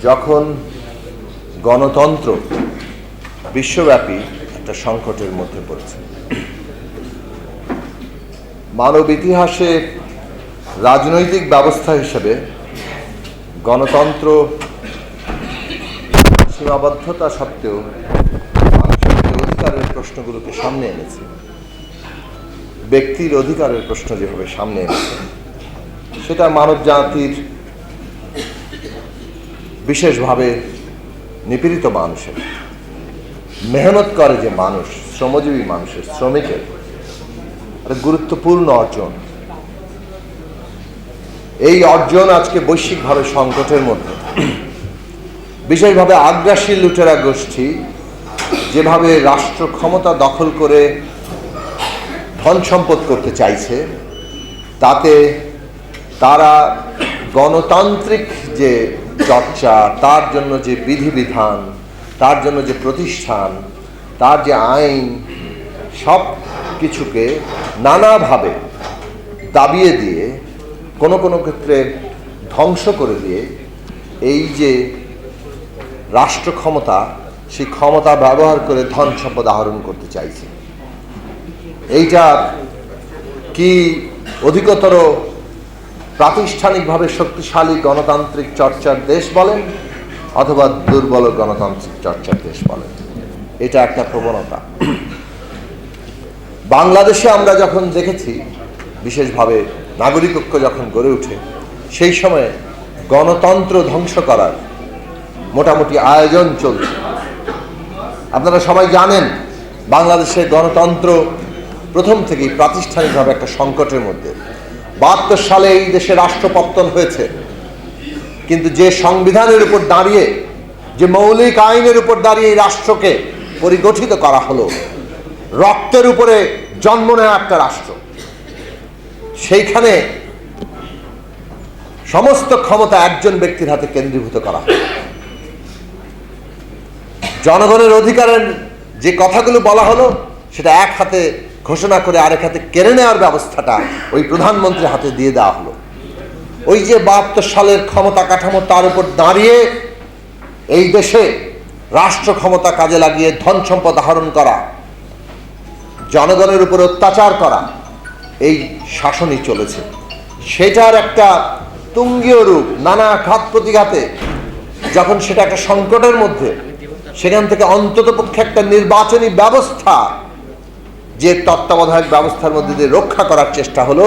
যখন গণতন্ত্র বিশ্বব্যাপী একটা সংকটের মধ্যে পড়েছে, মানব ইতিহাসে রাজনৈতিক ব্যবস্থা হিসেবে গণতন্ত্র সীমাবদ্ধতা সত্ত্বেও মানুষের অধিকারের প্রশ্নগুলোকে সামনে এনেছে, ব্যক্তির অধিকারের প্রশ্ন যেভাবে সামনে এনেছে, সেটা মানব জাতির বিশেষভাবে নিপীড়িত মানুষের, মেহনত করে যে মানুষ, শ্রমজীবী মানুষের, শ্রমিকের একটা গুরুত্বপূর্ণ অর্জন। এই অর্জন আজকে বৈশ্বিকভাবে সংকটের মধ্যে, বিশেষভাবে আগ্রাসী লুটেরা গোষ্ঠী যেভাবে রাষ্ট্র ক্ষমতা দখল করে ধন সম্পদ করতে চাইছে, তাতে তারা গণতান্ত্রিক যে চর্চা, তার জন্য যে বিধিবিধান, তার জন্য যে প্রতিষ্ঠান, তার যে আইন, সব কিছুকে নানাভাবে দাবিয়ে দিয়ে, কোনো কোনো ক্ষেত্রে ধ্বংস করে দিয়ে এই যে রাষ্ট্র ক্ষমতা, সেই ক্ষমতা ব্যবহার করে ধন সম্পদ আহরণ করতে চাইছে। এইটা কি অধিকতর প্রাতিষ্ঠানিকভাবে শক্তিশালী গণতান্ত্রিক চর্চার দেশ বলেন অথবা দুর্বল গণতান্ত্রিক চর্চার দেশ বলেন, এটা একটা প্রবণতা। বাংলাদেশে আমরা যখন দেখেছি, বিশেষভাবে নাগরিক ঐক্য যখন গড়ে ওঠে, সেই সময়ে গণতন্ত্র ধ্বংস করার মোটামুটি আয়োজন চলছে। আপনারা সবাই জানেন, বাংলাদেশের গণতন্ত্র প্রথম থেকেই প্রাতিষ্ঠানিকভাবে একটা সংকটের মধ্যে। ৭২ সালে এই দেশে রাষ্ট্রপতন হয়েছে, কিন্তু যে সংবিধানের উপর দাঁড়িয়ে, যে মৌলিক আইনের উপর দাঁড়িয়ে এই রাষ্ট্রকে পরিগঠিত করা হলো, রক্তের উপরে জন্ম নেওয়া একটা রাষ্ট্র, সেইখানে সমস্ত ক্ষমতা একজন ব্যক্তির হাতে কেন্দ্রীভূত করা। জনগণের অধিকারের যে কথাগুলো বলা হলো, সেটা এক হাতে ঘোষণা করে আরেক হাতে কেড়ে নেওয়ার ব্যবস্থাটা ওই প্রধানমন্ত্রীর হাতে দিয়ে দেওয়া হলো। ওই যে ৭২ সালের ক্ষমতা কাঠামো, তার উপর দাঁড়িয়ে এই দেশে রাষ্ট্র ক্ষমতা কাজে লাগিয়ে ধন সম্পদ আহরণ করা, জনগণের উপর অত্যাচার করা, এই শাসনই চলেছে। সেটার একটা তুঙ্গীয় রূপ, নানা ঘাত প্রতিঘাতে যখন সেটা একটা সংকটের মধ্যে, সেখান থেকে অন্ততপক্ষে একটা নির্বাচনী ব্যবস্থা, যে তত্ত্বাবধায়ক ব্যবস্থার মধ্যে দিয়ে রক্ষা করার চেষ্টা হলো,